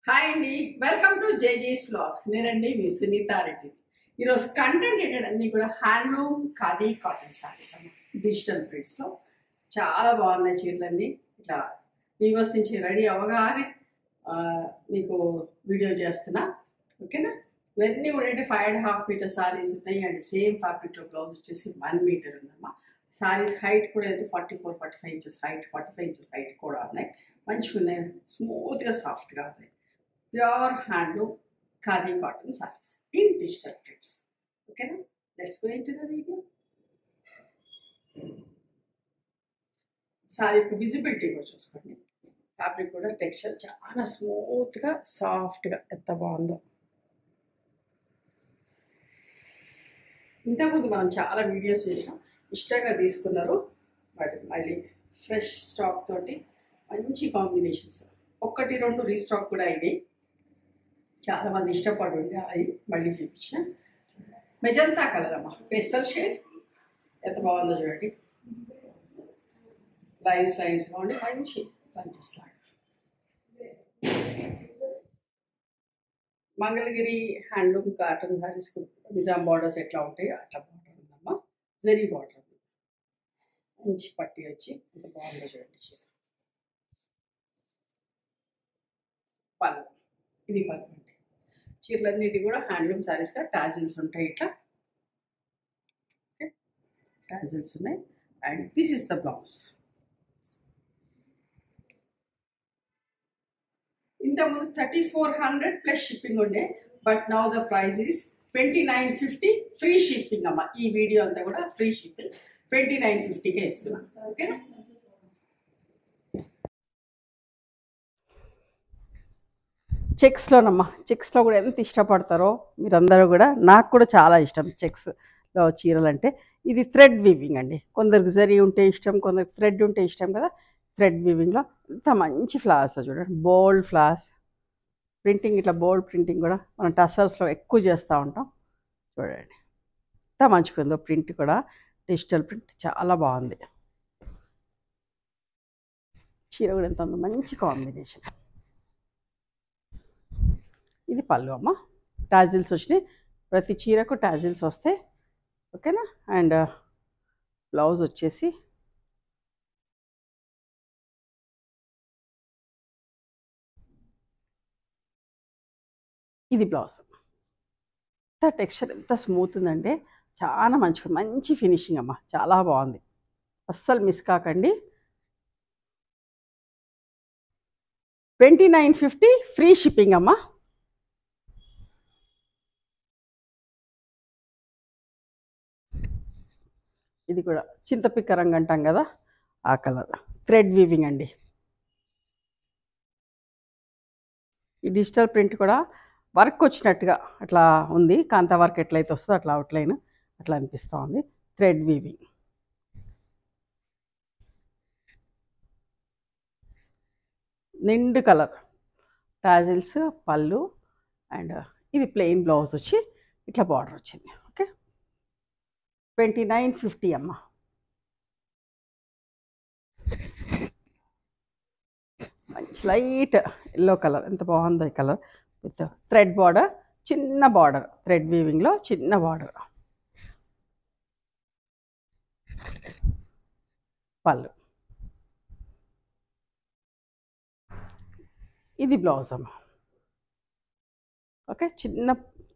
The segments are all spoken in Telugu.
హాయ్ అండి, వెల్కమ్ టు జేజీస్ వ్లాగ్స్. నేనండి మీ సునీతా రెడ్డి. ఈరోజు కంటెంట్ ఏంటంటే కూడా హ్యాండ్లూమ్ ఖాదీ కాటన్ శారీస్ అన్న డిజిటల్ ప్రింట్స్లో చాలా బాగున్నాయి చీరలన్నీ. ఇట్లా వీవర్స్ నుంచి రెడీ అవ్వగానే మీకు వీడియో చేస్తున్నా. ఓకేనా? ఇవన్నీ కూడా అంటే 5.5 మీటర్ శారీస్ ఉన్నాయి అండ్ సేమ్ ఫ్యాబ్రిక్లో బ్లౌజ్ వచ్చేసి 1 మీటర్ ఉందమ్మా. శారీస్ హైట్ కూడా అయితే 44-45 ఇంచెస్ హైట్, 45 ఇంచెస్ హైట్ కూడా ఉన్నాయి. మంచిగా ఉన్నాయి, స్మూత్గా సాఫ్ట్గా ఉన్నాయి. Pure handloom khadi cotton sarees in digital prints. Okay, now let's go into the video. Saree visibility ko chuskondi. Fabric kuda texture chaala smooth ga soft ga enta baagundo. ఇంత ముందు మనం చాలా వీడియోస్ చేసాం, ఇష్టంగా తీసుకున్నారు. బట్ మళ్ళీ ఫ్రెష్ స్టాక్ తోటి మంచి కాంబినేషన్స్, ఒకటి రెండు రీస్టాక్ కూడా అయినాయి. చాలా మంది ఇష్టపడి ఉండే అవి మళ్ళీ చూపించిన మెజంతా కలర్ అమ్మా, పేస్టల్ షేడ్ ఎంత బాగుందో చూడండి. లైన్స్ లైన్స్ బాగుంది, మంచి లంచెస్ లాగా. Mangalagiri handloom cotton saris Nizam borders ఎట్లా ఉంటాయో అట్లా బార్డర్ ఉందమ్మా. జరీ బార్డర్ మంచి పట్టి వచ్చి ఎంత బాగుందో చూడండి. పళ్ళు, ఇది పళ్ళు అంటే చీరలన్నిటి కూడా హ్యాండ్లూమ్ శారీస్గా టాజిల్స్ ఉంటాయి. ఇట్లా టాజిల్స్ ఉన్నాయి and this is the blouse. ఇంతకుముందు 3400 ప్లస్ షిప్పింగ్ ఉండే, but now the price is 2950 free shipping అమ్మ. ఈ వీడియో అంతా కూడా ఫ్రీ షిప్పింగ్ 2950కే ఇస్తున్నాను. ఓకేనా? చెక్స్లోనమ్మా, చెక్స్లో కూడా ఎంత ఇష్టపడతారో మీరందరూ కూడా. నాకు కూడా చాలా ఇష్టం చెక్స్లో చీరలు అంటే. ఇది థ్రెడ్ వీవింగ్ అండి. కొందరికి జరీ ఉంటే ఇష్టం, కొందరికి థ్రెడ్ ఉంటే ఇష్టం కదా. థ్రెడ్ వీవింగ్లో ఇంత మంచి ఫ్లవర్స్ చూడండి, బోల్డ్ ఫ్లవర్స్ ప్రింటింగ్. ఇట్లా బోల్డ్ ప్రింటింగ్ కూడా మనం టసర్స్లో ఎక్కువ చేస్తూ ఉంటాం. చూడండి ఎంత మంచిగా ఉందో ప్రింట్ కూడా, డిజిటల్ ప్రింట్ చాలా బాగుంది. చీర కూడా ఎంత ఉందో, మంచి కాంబినేషన్. ఇది పళ్ళు అమ్మ, టాజిల్స్ వచ్చినాయి. ప్రతి చీరకు టాజిల్స్ వస్తాయి. ఓకేనా? అండ్ బ్లౌజ్ వచ్చేసి ఇది బ్లౌజ్. ఎంత టెక్స్చర్ ఎంత స్మూత్ ఉందంటే చాలా మంచిగా, మంచి ఫినిషింగ్ అమ్మ, చాలా బాగుంది. అస్సలు మిస్ కాకండి. 2950 ఫ్రీ షిప్పింగ్ అమ్మ. ఇది కూడా చింతపిక్క రంగు అంటాం కదా, ఆ కలర్. థ్రెడ్ వీవింగ్ అండి. ఈ డిజిటల్ ప్రింట్ కూడా వర్క్ వచ్చినట్టుగా అట్లా ఉంది. కాంతా వర్క్ ఎట్లయితే వస్తుందో అట్లా అవుట్లైన్ అట్లా అనిపిస్తూ ఉంది. Thread weaving. నిండు కలర్ టాజిల్స్, పళ్ళు అండ్ ఇది ప్లెయిన్ బ్లౌజ్ వచ్చి ఇట్లా బార్డర్ వచ్చింది. ఓకే, 2950 అమ్మ. మంచి లైట్ ఎల్లో కలర్, ఎంత బాగుందో ఈ కలర్. విత్ థ్రెడ్ బార్డర్, చిన్న బార్డర్, థ్రెడ్ వీవింగ్లో చిన్న బార్డర్. పళ్ళు, ఇది బ్లౌజ్ అమ్మ. ఓకే, చిన్న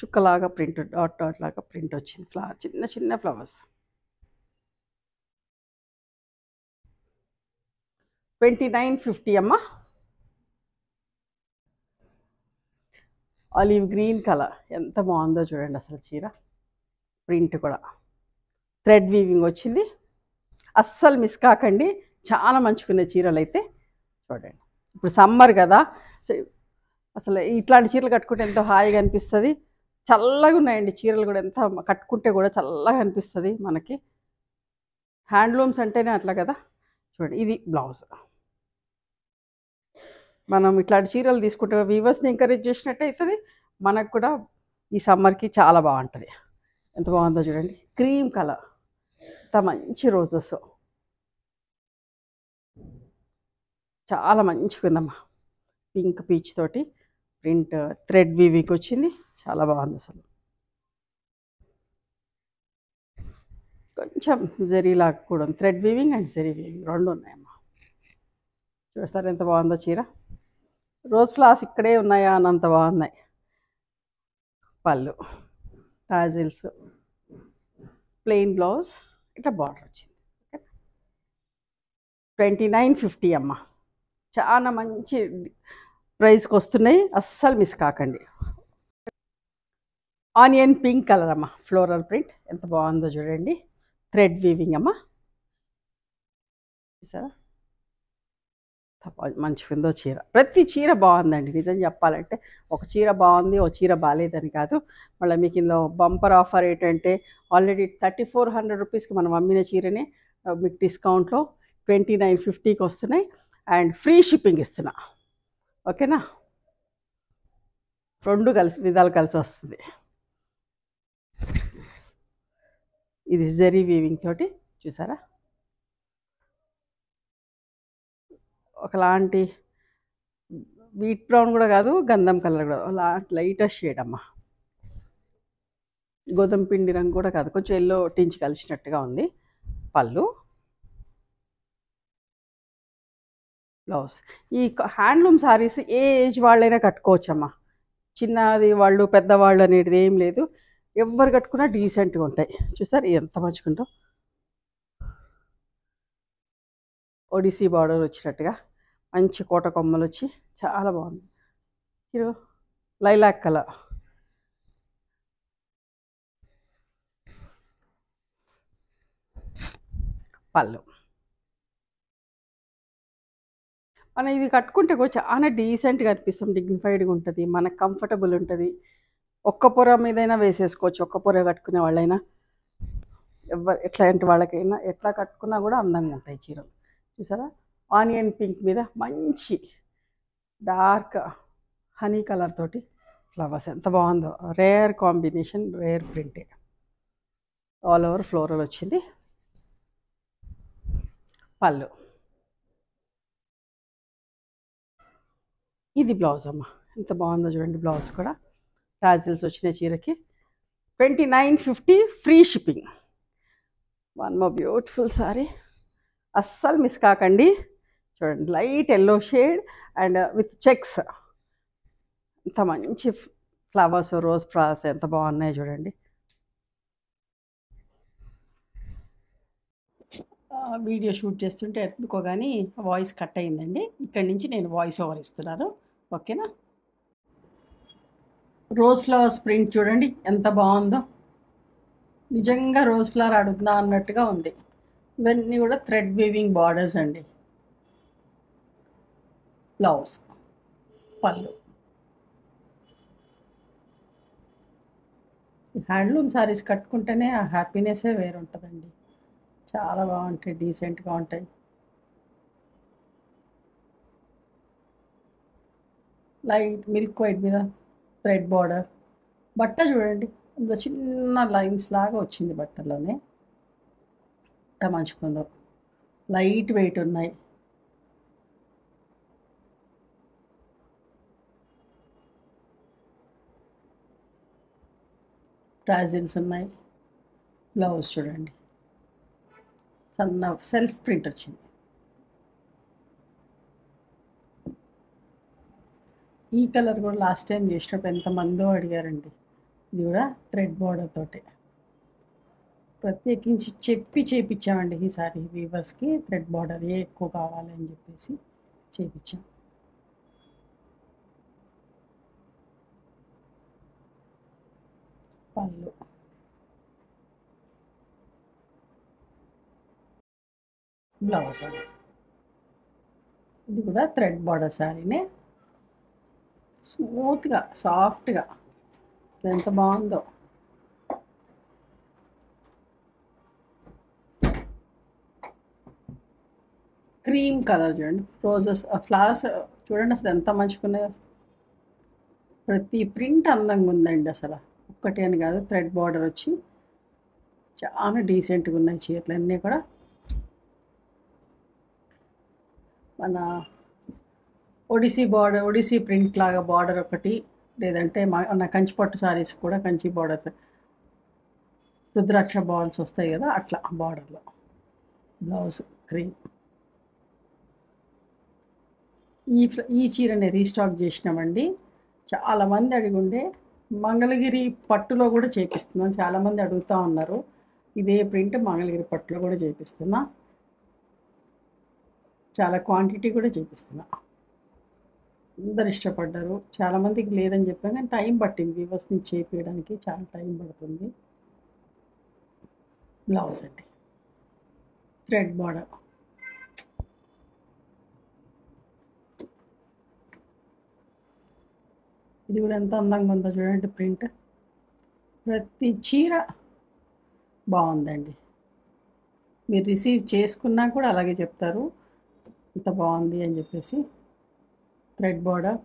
చుక్కలాగా ప్రింట్, డాట్ డాట్ లాగా ప్రింట్ వచ్చింది. ఫ్లవర్, చిన్న చిన్న ఫ్లవర్స్. 2950 అమ్మ. ఆలివ్ గ్రీన్ కలర్ ఎంత బాగుందో చూడండి అసలు చీర. ప్రింట్ కూడా థ్రెడ్ వీవింగ్ వచ్చింది. అస్సలు మిస్ కాకండి, చాలా మంచుకునే చీరలు అయితే. చూడండి, ఇప్పుడు సమ్మర్ కదా, అసలు ఇట్లాంటి చీరలు కట్టుకుంటే ఎంతో హాయిగా అనిపిస్తుంది. చల్లగా ఉన్నాయండి చీరలు కూడా, ఎంత కట్టుకుంటే కూడా చల్లగా అనిపిస్తుంది మనకి. హ్యాండ్లూమ్స్ అంటేనే అట్లా కదా. చూడండి, ఇది బ్లౌజ్. మనం ఇట్లాంటి చీరలు తీసుకుంటే వీవర్స్ని ఎంకరేజ్ చేసినట్టు అవుతుంది. మనకు కూడా ఈ సమ్మర్కి చాలా బాగుంటుంది. ఎంత బాగుందో చూడండి, క్రీమ్ కలర్, ఎంత మంచి రోజెస్, చాలా మంచిగా ఉందమ్మా. పింక్ పీచ్ తోటి ప్రింట్ థ్రెడ్ వీవింగ్ వచ్చింది, చాలా బాగుంది అసలు. కొంచెం జరీ లాగా కూడా thread weaving and zari weaving రెండు ఉన్నాయమ్మా. చూస్తారు ఎంత బాగుందో చీర. రోజ్ ఫ్లవర్స్ ఇక్కడే ఉన్నాయా అన్నంత బాగున్నాయి. పళ్ళు, టాజిల్స్, ప్లెయిన్ బ్లౌజ్, ఇట్లా బార్డర్ వచ్చింది. 2950 అమ్మ. చాలా మంచి ప్రైస్కి వస్తున్నాయి, అస్సలు మిస్ కాకండి. ఆనియన్ పింక్ కలర్ అమ్మ, ఫ్లోరల్ ప్రింట్ ఎంత బాగుందో చూడండి. థ్రెడ్ వీవింగ్ అమ్మ, చూసారా మంచిగా ఉందో చీర. ప్రతి చీర బాగుందండి, నిజం చెప్పాలంటే. ఒక చీర బాగుంది, ఒక చీర బాగాలేదని కాదు. మళ్ళీ మీకు ఇందులో బంపర్ ఆఫర్ ఏంటంటే ఆల్రెడీ 3400 రూపీస్కి మనం అమ్మిన చీరనే మీకు డిస్కౌంట్లో 2950కి వస్తున్నాయి అండ్ ఫ్రీ షిప్పింగ్ ఇస్తున్నా. ఓకేనా, రెండు విధాలు కలిసి వస్తుంది. ఇది జరీ వీవింగ్ తోటి చూసారా, ఒకలాంటి వీట్ బ్రౌన్ కూడా కాదు, గంధం కలర్ కూడా, అలాంటి లైటెస్ట్ షేడ్ అమ్మ. గోధుమ పిండి రంగు కూడా కాదు, కొంచెం ఎల్లో టించి కలిసినట్టుగా ఉంది. పళ్ళు, బ్లౌజ్. ఈ హ్యాండ్లూమ్ శారీస్ ఏ ఏజ్ వాళ్ళైనా కట్టుకోవచ్చమ్మా. చిన్నది వాళ్ళు పెద్దవాళ్ళు అనేది ఏం లేదు, ఎవరు కట్టుకున్నా డీసెంట్గా ఉంటాయి. చూసారు ఎంత మంచిగుందో, ఒడిసీ బార్డర్ వచ్చినట్టుగా మంచి కోట కొమ్మలు వచ్చి చాలా బాగుంది. లైలాక్ కలర్, పళ్ళు. మనం ఇది కట్టుకుంటే కూడా చాలా డీసెంట్గా అనిపిస్తాం, డిగ్నిఫైడ్గా ఉంటుంది, మనకు కంఫర్టబుల్ ఉంటుంది. ఒక్క పొర మీదైనా వేసేసుకోవచ్చు, ఒక్క పొర కట్టుకునే వాళ్ళైనా, ఎట్లాంటి వాళ్ళకైనా ఎట్లా కట్టుకున్నా కూడా అందంగా ఉంటాయి చీరలు. చూసారా, ఆనియన్ పింక్ మీద మంచి డార్క్ హనీ కలర్ తోటి ఫ్లవర్స్ ఎంత బాగుందో. రేర్ కాంబినేషన్, రేర్ ప్రింటే. ఆల్ ఓవర్ ఫ్లోరల్ వచ్చింది. పళ్ళు, ఇది బ్లౌజ్ అమ్మ, ఎంత బాగుందో చూడండి. బ్లౌజ్ కూడా టాజిల్స్ వచ్చిన చీరకి 2950 free shipping. One more beautiful sorry, అస్సలు మిస్ కాకండి. చూడండి, light yellow shade and with checks, ఎంత మంచి ఫ్లవర్స్, రోజ్ ఫ్లవర్స్ ఎంత బాగున్నాయి చూడండి. వీడియో షూట్ చేస్తుంటే ఎందుకో కానీ వాయిస్ కట్ అయిందండి. ఇక్కడి నుంచి నేను వాయిస్ ఓవర్ ఇస్తున్నాను, ఓకేనా. రోజ్ ఫ్లవర్స్ ప్రింట్ చూడండి ఎంత బాగుందో, నిజంగా రోజ్ ఫ్లవర్ అడుగుతుందా అన్నట్టుగా ఉంది. ఇవన్నీ కూడా థ్రెడ్ వీవింగ్ బార్డర్స్ అండి. బ్లౌజ్, పళ్ళు. హ్యాండ్లూమ్ శారీస్ కట్టుకుంటేనే ఆ హ్యాపీనెస్సే వేరుంటుందండి, చాలా బాగుంటాయి, డీసెంట్గా ఉంటాయి. లైట్ మిల్క్ వైట్ మీద థ్రెడ్ బార్డర్. బట్ట చూడండి, అందులో చిన్న లైన్స్ లాగా వచ్చింది బట్టలోనే, ఎంత మంచిగుందో. లైట్ వెయిట్ ఉన్నాయి. టాజిల్స్ ఉన్నాయి. బ్లౌజ్ చూడండి, సన్న సెల్ఫ్ ప్రింట్ వచ్చింది. ఈ కలర్ కూడా లాస్ట్ టైం చేసినప్పుడు ఎంతమందో అడిగారండి. ఇది కూడా థ్రెడ్ బార్డర్ తోటి ప్రత్యేకించి చెప్పి చేయించామండి ఈసారి వీవర్స్కి. థ్రెడ్ బార్డర్ ఎక్కువ కావాలని చెప్పేసి చేయించాం. పళ్ళు, బ్లౌజ్. ఇది కూడా థ్రెడ్ బార్డర్ శారీనే, స్మూత్గా సాఫ్ట్గా ఎంత బాగుందో. క్రీమ్ కలర్ చూడండి, రోజెస్ ఫ్లవర్స్ చూడండి అసలు ఎంత మంచిగా ఉన్నాయో. ప్రతి ప్రింట్ అందంగా ఉందండి అసలు, ఒక్కటి అని కాదు. థ్రెడ్ బార్డర్ వచ్చి చాలా డీసెంట్గా ఉన్నాయి చీరలు అన్నీ కూడా. మన ఒడిసీ బార్డర్, ఒడిసీ ప్రింట్ లాగా బార్డర్ ఒకటి, లేదంటే నా కంచి పట్టు సారీస్ కూడా కంచి బార్డర్, రుద్రాక్ష బాల్స్ వస్తాయి కదా అట్లా బార్డర్లో. Blouse cream. ఈ చీరని రీస్టాక్ చేసినామండి. చాలామంది అడిగుండే మంగళగిరి పట్టులో కూడా చేపిస్తున్నాం. చాలామంది అడుగుతూ ఉన్నారు. ఇదే ప్రింట్ మంగళగిరి పట్టులో కూడా చేపిస్తున్నా. చాలా క్వాంటిటీ కూడా చేపిస్తున్నా. అందరు ఇష్టపడ్డారు. చాలామందికి లేదని చెప్పాను కానీ టైం పట్టింది వ్యూవర్స్ నుంచి చేపించడానికి, చాలా టైం పడుతుంది. బ్లౌజ్ అండి, థ్రెడ్ బార్డర్. ఇది కూడా ఎంత అందంగా ఉందో చూడండి ప్రింట్. ప్రతి చీర బాగుందండి. మీరు రిసీవ్ చేసుకున్నా కూడా అలాగే చెప్తారు ఇంత బాగుంది అని చెప్పేసి. థ్రెడ్ బార్డర్,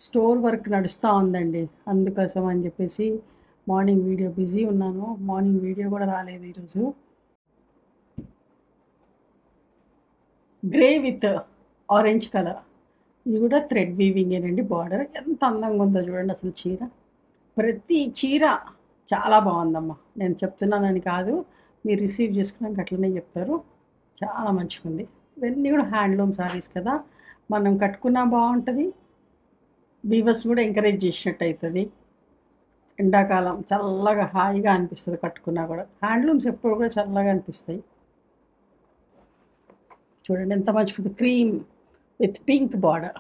స్టోర్ వర్క్ నడుస్తూ ఉందండి, అందుకోసం అని చెప్పేసి మార్నింగ్ వీడియో బిజీ ఉన్నాను. మార్నింగ్ వీడియో కూడా రాలేదు ఈరోజు. Grey with orange colour. ఇది కూడా థ్రెడ్ వీవింగేనండి. బార్డర్ ఎంత అందంగా ఉందో చూడండి అసలు చీర. ప్రతి చీర చాలా బాగుందమ్మా. నేను చెప్తున్నానని కాదు, మీరు రిసీవ్ చేసుకున్నాక అట్లనే చెప్తారు. చాలా మంచిగా ఉంది. ఇవన్నీ కూడా హ్యాండ్లూమ్ సారీస్ కదా, మనం కట్టుకున్నా బాగుంటుంది, వీవర్స్ కూడా ఎంకరేజ్ చేసినట్టు అవుతుంది. ఎండాకాలం చల్లగా హాయిగా అనిపిస్తుంది కట్టుకున్నా కూడా. హ్యాండ్లూమ్స్ ఎప్పుడు కూడా చల్లగా అనిపిస్తాయి. చూడండి ఎంత మంచిగా, క్రీమ్ విత్ పింక్ బార్డర్.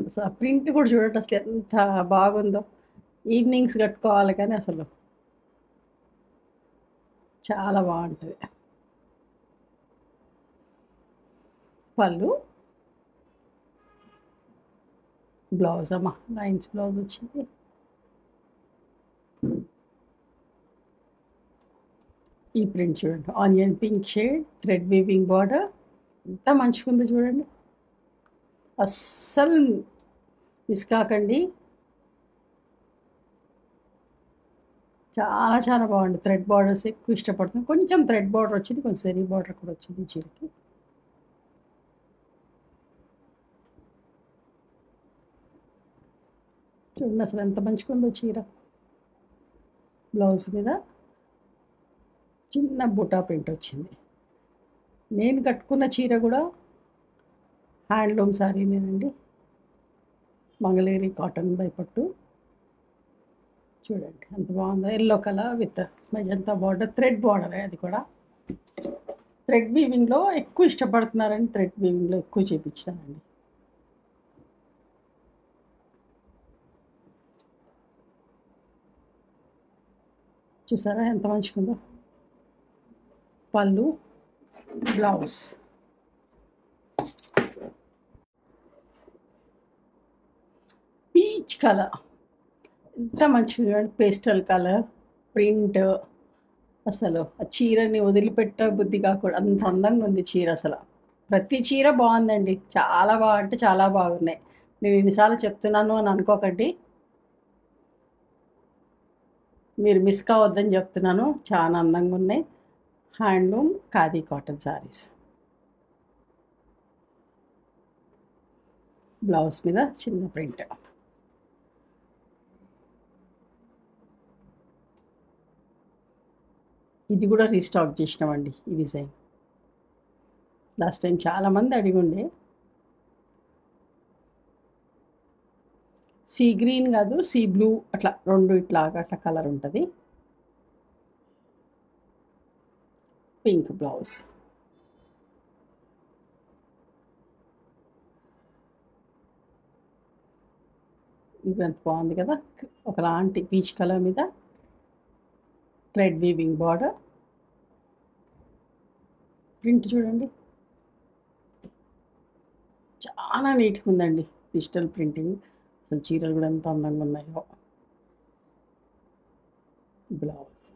అసలు ప్రింట్ కూడా చూడండి అసలు ఎంత బాగుందో. ఈవినింగ్స్ కట్టుకోవాలి కానీ అసలు చాలా బాగుంటుంది. పళ్ళు, బ్లౌజ్ అమ్మా లైన్స్ బ్లౌజ్ వచ్చింది. ఈ ప్రింట్ చూడండి, onion pink shade, thread weaving border. ఎంత మంచిగా ఉందో చూడండి. అస్సలు మిస్ కాకండి. చాలా చాలా బాగుంది. థ్రెడ్ బార్డర్స్ ఎక్కువ ఇష్టపడుతుంది. కొంచెం థ్రెడ్ బార్డర్ వచ్చింది, కొంచెం సెరీ బార్డర్ కూడా వచ్చింది ఈ చీరకి. చూడండి అసలు ఎంత మంచిగా ఉందో చీర. బ్లౌజ్ మీద చిన్న బుటా ప్రింట్ వచ్చింది. నేను కట్టుకున్న చీర కూడా హ్యాండ్లూమ్ శారీనేనండి, మంగళగిరి కాటన్ బై పట్టు. చూడండి ఎంత బాగుందో. Yellow colour with magenta border, thread border. అది కూడా థ్రెడ్ వీవింగ్లో ఎక్కువ ఇష్టపడుతున్నారని థ్రెడ్ వీవింగ్లో ఎక్కువ చేయించానండి. చూసారా ఎంత మంచిగా ఉందో. పళ్ళు, బ్లౌజ్. పీచ్ కలర్ ఎంత మంచిగా చూడండి. Pastel colour print. అసలు ఆ చీరని వదిలిపెట్ట బుద్ధి కాకుండా అంత అందంగా ఉంది చీర. అసలు ప్రతి చీర బాగుందండి, చాలా అంటే చాలా బాగున్నాయి. నేను ఎన్నిసార్లు చెప్తున్నాను అని అనుకోకండి, మీరు మిస్ కావద్దని చెప్తున్నాను. చాలా అందంగా ఉన్నాయి. Handloom khadi cotton saris. Blouse మీద చిన్న ప్రింట్. ఇది కూడా రీస్టాక్ చేసినామండి ఈ డిజైన్. లాస్ట్ టైం చాలామంది అడిగుండే. సీ గ్రీన్ కాదు, సీ బ్లూ, అట్లా రెండు ఇట్లాగా అట్లా కలర్ ఉంటుంది. Pink blouse. ఇది ఎంత బాగుంది కదా, ఒకలాంటి పీచ్ కలర్ మీద థ్రెడ్ వీవింగ్ బార్డర్. ప్రింట్ చూడండి చాలా నీట్గా ఉందండి. Digital printing. అసలు చీరలు కూడా ఎంత అందంగా ఉన్నాయో. బ్లౌజ్.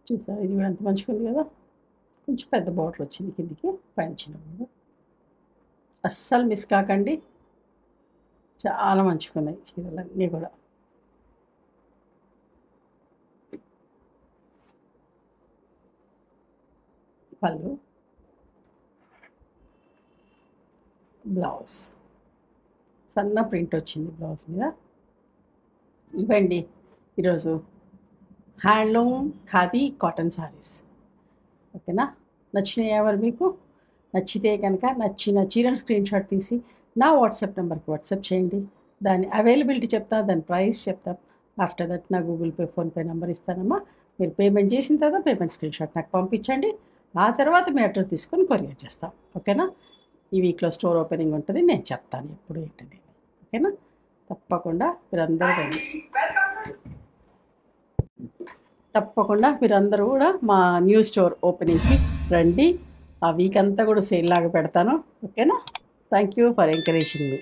చూసారా ఇది కూడా ఎంత మంచిగా ఉంది కదా. కొంచెం పెద్ద బార్డర్ వచ్చింది కిందికి, పైన చిన్న బార్డర్. అస్సలు మిస్ కాకండి, చాలా మంచిగా ఉన్నాయి చీరలన్నీ కూడా. పళ్ళు, బ్లౌజ్ సన్న ప్రింట్ వచ్చింది బ్లౌజ్ మీద. ఇవ్వండి ఈరోజు హ్యాండ్లూమ్ ఖాదీ కాటన్ సారీస్. ఓకేనా? నచ్చినాయి ఎవరు మీకు? నచ్చితే కనుక నచ్చిన చీరను స్క్రీన్ షాట్ తీసి నా వాట్సాప్ నెంబర్కి వాట్సాప్ చేయండి. దాని అవైలబిలిటీ చెప్తా, దాని ప్రైస్ చెప్తా. ఆఫ్టర్ దట్ నా గూగుల్ పే, ఫోన్పే నెంబర్ ఇస్తానమ్మా. మీరు పేమెంట్ చేసిన తర్వాత పేమెంట్ స్క్రీన్ షాట్ నాకు పంపించండి. ఆ తర్వాత మీ అడ్రస్ తీసుకొని కొరియర్ చేస్తాం. ఓకేనా? ఈ వీక్లో స్టోర్ ఓపెనింగ్ ఉంటుంది, నేను చెప్తాను ఎప్పుడు ఏంటనేది. ఓకేనా? తప్పకుండా మీరందరూ కూడా మా న్యూ స్టోర్ ఓపెనింగ్కి రండి. ఆ వీక్ అంతా కూడా సేల్ లాగా పెడతాను. ఓకేనా? Thank you for encouraging me.